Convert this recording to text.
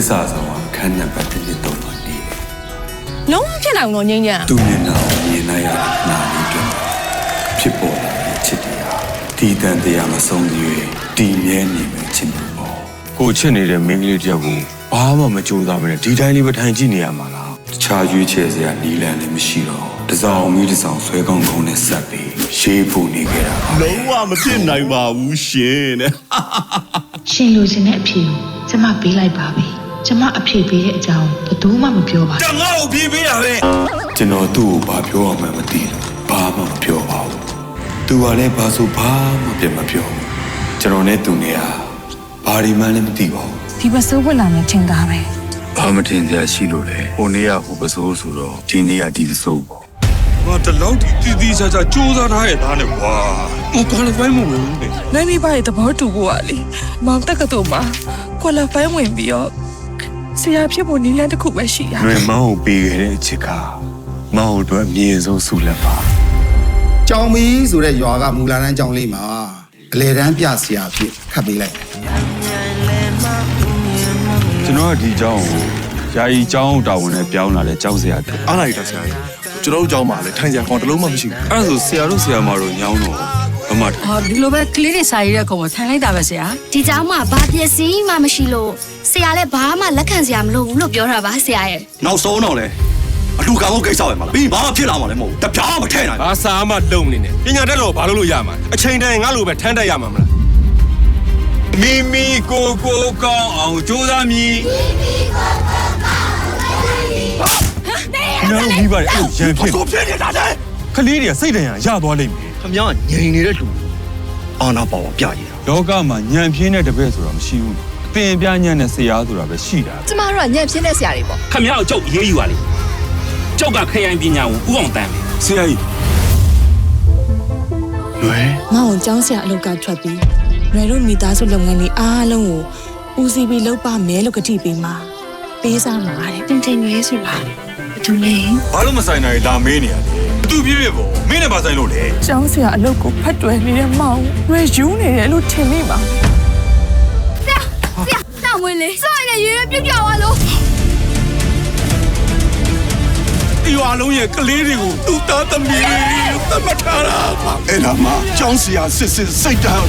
စ္စာဆောင်ကခန်းနံပါတ်1 2 3မှာနေတယ် လုံးဝဖြစ်နိုင်တော့ငိမ့်ညာ သူမျက်နှာကိုမြင်လိုက်ရတဲ့နာလေးတွေဖြစ်ပေါ်လာတဲ့ချစ်တရားဒီတန်တရားမဆုံးသေး၍တည်မြဲနေမယ်ချစ်မှုပေါ့ကိုချစ်နေတဲ့မိန်းကလေးတယောက်ကိုဘာမှမကြိုးစားဘဲနဲ့ဒီတိုင်းလေးပဲထိုင်ကြည့်နေရမှာလားတခြားရွေးချယ်စရာနီးလန်းလည်းမရှိတော့တစောင်းမီးတစောင်းဆွဲကောင်းကောင်းနဲ့ဆက်ပြီးရေးဖို့နေခဲ့တာပါ လုံးဝမဖြစ်နိုင်ပါဘူးရှင်တဲ့ ရှင်လိုချင်တဲ့အဖြေကိုကျမပေးလိုက်ပါပြီကျမအဖြေပေးတဲ့အကြောင်းဘယ်သူမှမပြောပါဘူး တငါ့ကိုပြေးပေးတာပဲ ကျွန်တော်သူ့ကိုဘာပြောရမှန်းမသိတော့ဘာမှမပြောပါဘူးသူကလည်းဘာဆိုဘာမှပြန်မပြောဘူးကျွန်တော်နဲ့သူနဲ့ဟာဘာဒီမှလည်းမသိပါဘူး ဒီပစိုးဝင်လာမယ်ထင်တာပဲ ဘာမတင်ကြရှိလို့လဲဟိုနေ့ကဟိုပစိုးဆိုတော့ဒီနေ့ကဒီပစိုးပေါ့ ငါတလောက်တီးတီးချာချာစူးစမ်းထားရဲ့သားနဲ့ကွာငါဘာလဲပိုင်းမလို့လေ နိုင်နေပါရဲ့သဘောတူဖို့ကလေမောင်တက်ကတော်မှာကွာလာဖိုင်းဝင်ပြီးတော့ဆရာဖြစ်ဖို့နီးလန်းတစ်ခုပဲရှိရ ။လွင်မောင်းကိုပေးခဲ့တဲ့အချစ်ကမောင်းတို့အမြင့်ဆုံးဆုလက်ပါ ကြောင်မီဆိုတဲ့ရွာကမူလာတန်းကြောင်လေးမှာအလေတန်းပြဆရာဖြစ်ခတ်ပေးလိုက်တယ် ။ကျွန်တော်ကဒီเจ้าကိုယာယီเจ้าတာဝန်နဲ့ပြောင်းလာတဲ့เจ้าဆရာတဲ့ အားလိုက်တာဆရာကြီးကျွန်တော်တို့เจ้าမှာလေထိုင်ကြခေါင်းတစ်လုံးမှမရှိဘူး ။အဲ့ဒါဆိုဆရာတို့ဆရာမတို့ညောင်းတော့ဘာမှ ဟောဒီလိုပဲကလေးတွေစာရေးတဲ့ကောင်ကိုထိုင်လိုက်တာပဲဆရာ ဒီเจ้าမှာဘာပစ္စည်းမှမရှိလို့ဆရာလည်းဘာမှလက်ခံစရာမလိုဘူးလို့ပြောတာပါဆရာရဲ့ နောက်ဆုံးတော့လေအလူကံဖို့ကိစ္စပဲမလားပြီးဘာမှဖြစ်လာမှာလည်းမဟုတ်ဘူးတပြားမထဲနိုင် ဘာစာမှလုံနေနဲ့ပညာတတ်လို့ဘာလို့ရမှာအချိန်တိုင်းငါလိုပဲထမ်းတတ်ရမှာမလားမိမိကိုကောင်းအောင်ကြိုးစားမည် ကျွန်တော်ပြီးပါတယ်အဲ့ရန်ဖြစ် ကိုဖြစ်နေတာတဲ့ ခလေးတွေကစိတ်တန်ရရသွားလိမ့်မယ် ခမည်းငြိမ်နေတဲ့လူအာနာပေါအောင်ပြရည် ။လောကမှာညံပြင်းတဲ့တပည့်ဆိုတာမရှိဘူး။အပင်ပြညံ့တဲ့ဆရာဆိုတာပဲရှိတာ ကျမတို့ကညံ့ပြင်းတဲ့ဆရာတွေပေါ့ ခမရကိုကြောက်ရေးယူပါလေကြောက်ကခရိုင်ပညာကိုဥအောင်တန်းမယ် ။ဆရာကြီးလွယ် ငါ့ကိုကျောင်းဆရာအလုပ်ကထွက်ပြီးရွယ်တို့မိသားစုလုပ်ငန်းတွေအားလုံးကိုဦးစီးပြီးလုပ်ပါမယ်လို့ကတိပေးမှာပေးစားမှာတဲ့ တင်တင်ရွေးဆိုတာဘယ်သူလဲ ဘာလို့မဆိုင်နိုင်လာမေးနေရလဲ။သူ့ပြည့်ပြည့်ပေါ့မင်းနဲ့ပါဆိုင်လို့လေ ကျောင်းဆရာအလုပ်ကိုဖတ်တွယ်နေတဲ့မောင်ရွယ်ယူနေတယ်လို့ထင်မိပါ တောင်းဝင်လေစောရရွေးပြုတ်ကြသွားလို့ ဒီရွာလုံးရဲ့ကလေးတွေကိုသူ့သားသမီးတွေသတ်မှတ်ထားတာအဲ့ဒါမှကျောင်းဆရာစစ်စစ်စိတ်တမ်း